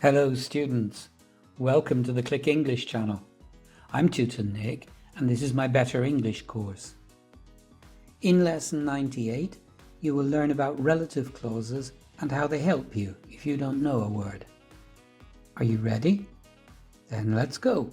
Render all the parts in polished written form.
Hello students, welcome to the Click English channel. I'm Tutor Nick and this is my Better English course. In lesson 98 you will learn about relative clauses and how they help you if you don't know a word. Are you ready? Then let's go.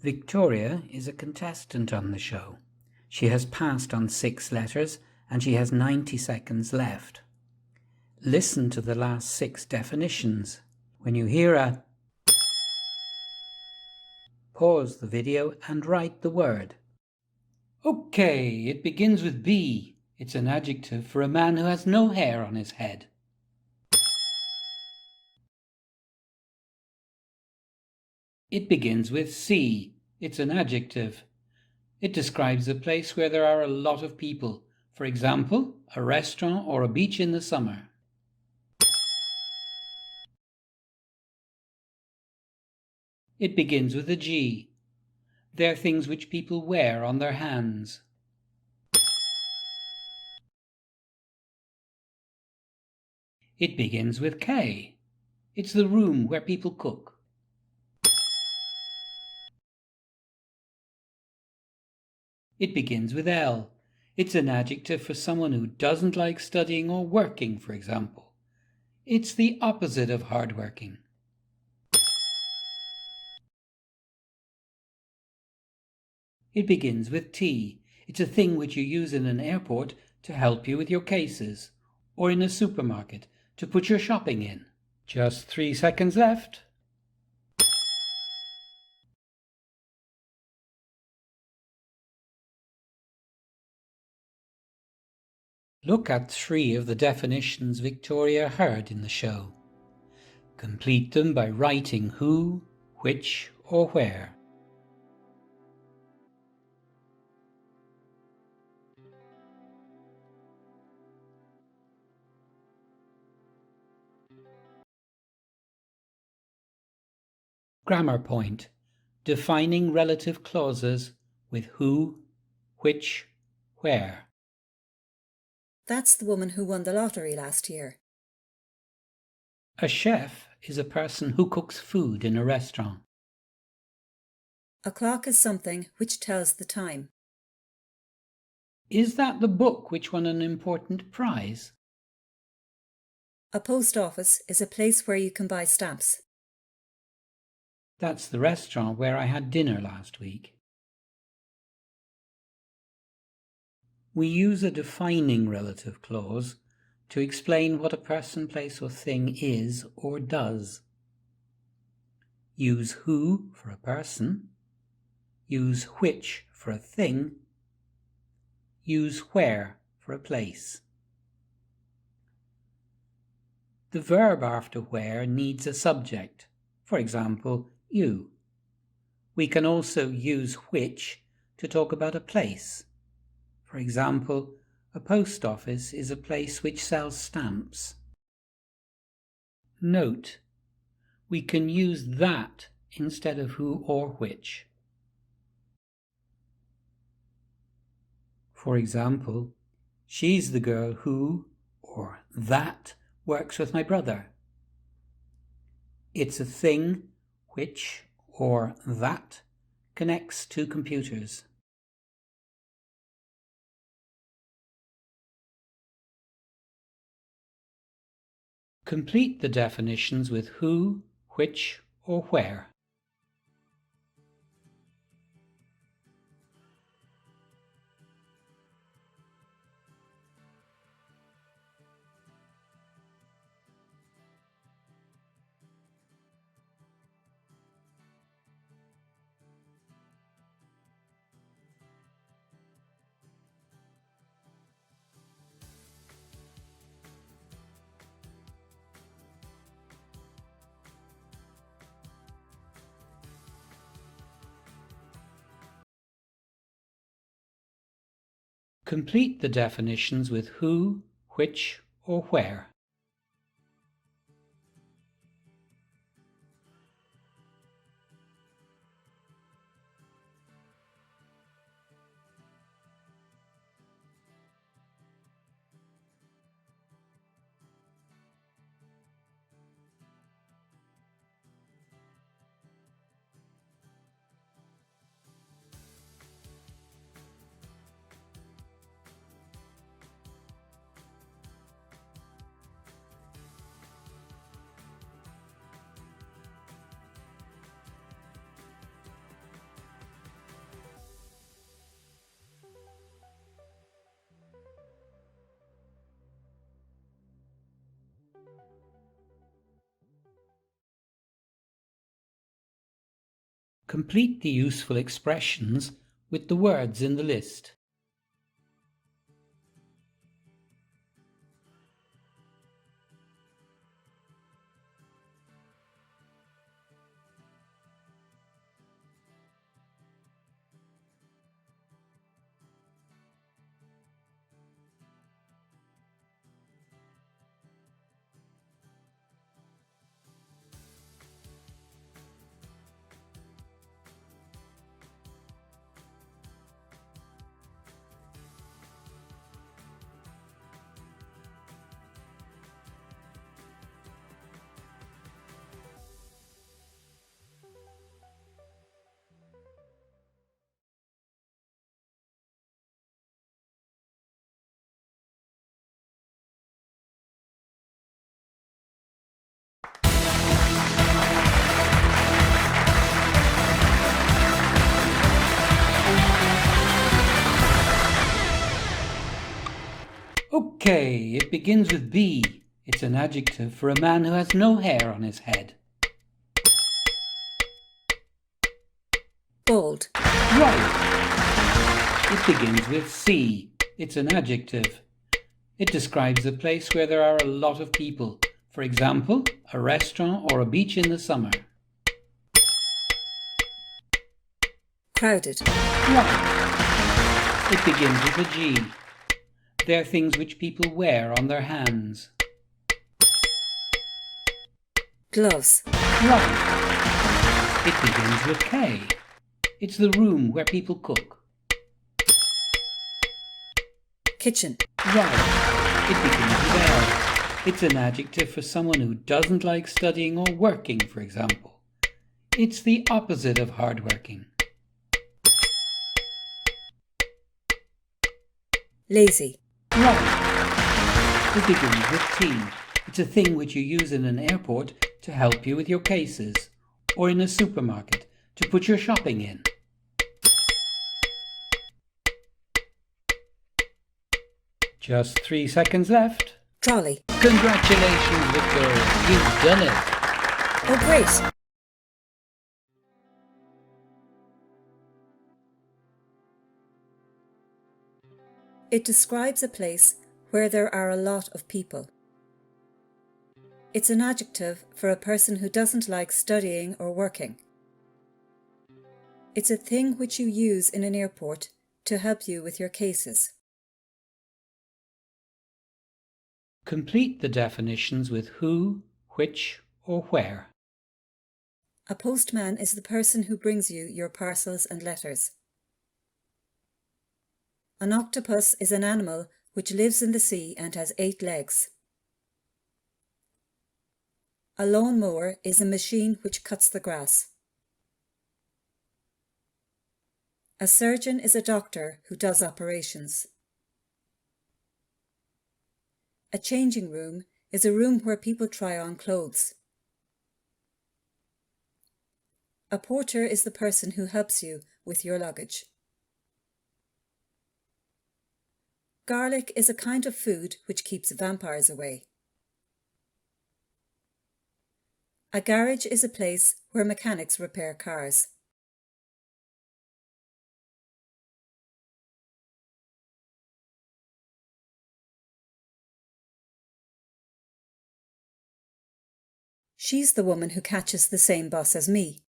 Victoria is a contestant on the show. She has passed on 6 letters and she has 90 seconds left. Listen to the last 6 definitions. When you hear a, pause the video and write the word. Okay, it begins with B. It's an adjective for a man who has no hair on his head. It begins with C. It's an adjective. It describes a place where there are a lot of people. For example, a restaurant or a beach in the summer. It begins with a G. They're things which people wear on their hands. It begins with K. It's the room where people cook. It begins with L. It's an adjective for someone who doesn't like studying or working, for example. It's the opposite of hardworking. It begins with T. It's a thing which you use in an airport to help you with your cases, or in a supermarket to put your shopping in. Just 3 seconds left. Look at 3 of the definitions Victoria heard in the show. Complete them by writing who, which, or where. Grammar point. Defining relative clauses with who, which, where. That's the woman who won the lottery last year. A chef is a person who cooks food in a restaurant. A clock is something which tells the time. Is that the book which won an important prize? A post office is a place where you can buy stamps. That's the restaurant where I had dinner last week. We use a defining relative clause to explain what a person, place or thing is or does. Use who for a person, use which for a thing, use where for a place. The verb after where needs a subject, for example, you. We can also use which to talk about a place. For example, a post office is a place which sells stamps. Note, we can use that instead of who or which. For example, she's the girl who, or that, works with my brother. It's a thing which or that connects to computers. Complete the definitions with who, which, or where. Complete the definitions with who, which, or where. Complete the useful expressions with the words in the list. Okay, it begins with B. It's an adjective for a man who has no hair on his head. Bald. Right. It begins with C. It's an adjective. It describes a place where there are a lot of people. For example, a restaurant or a beach in the summer. Crowded. Right. It begins with a G. They're things which people wear on their hands. Gloves. Right. It begins with K. It's the room where people cook. Kitchen. Right. It begins with L. It's an adjective for someone who doesn't like studying or working, for example. It's the opposite of hardworking. Lazy. Right. It begins with T. It's a thing which you use in an airport to help you with your cases, or in a supermarket to put your shopping in. Just 3 seconds left. Trolley. Congratulations, Victoria. You've done it. Oh, great. It describes a place where there are a lot of people. It's an adjective for a person who doesn't like studying or working. It's a thing which you use in an airport to help you with your cases. Complete the definitions with who, which, or where. A postman is the person who brings you your parcels and letters. An octopus is an animal which lives in the sea and has 8 legs. A lawnmower is a machine which cuts the grass. A surgeon is a doctor who does operations. A changing room is a room where people try on clothes. A porter is the person who helps you with your luggage. Garlic is a kind of food which keeps vampires away. A garage is a place where mechanics repair cars. She's the woman who catches the same bus as me.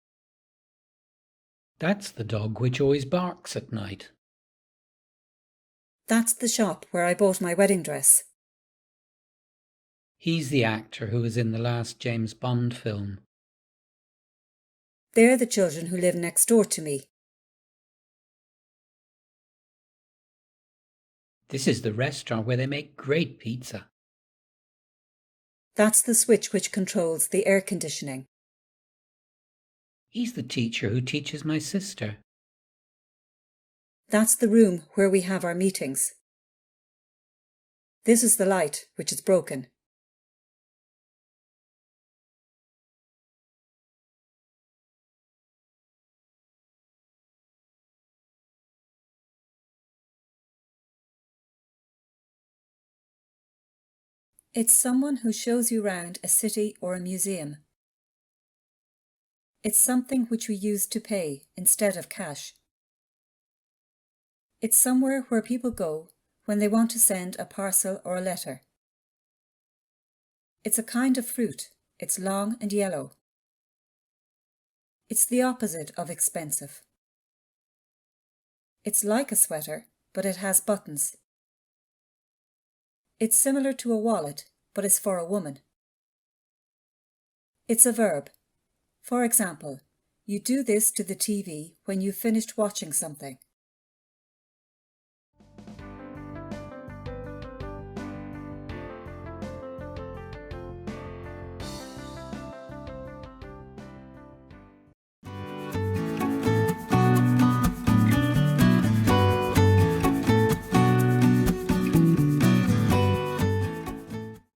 That's the dog which always barks at night. That's the shop where I bought my wedding dress. He's the actor who was in the last James Bond film. They're the children who live next door to me. This is the restaurant where they make great pizza. That's the switch which controls the air conditioning. He's the teacher who teaches my sister. That's the room where we have our meetings. This is the light, which is broken. It's someone who shows you round a city or a museum. It's something which we use to pay instead of cash. It's somewhere where people go when they want to send a parcel or a letter. It's a kind of fruit. It's long and yellow. It's the opposite of expensive. It's like a sweater, but it has buttons. It's similar to a wallet, but is for a woman. It's a verb. For example, you do this to the TV when you've finished watching something.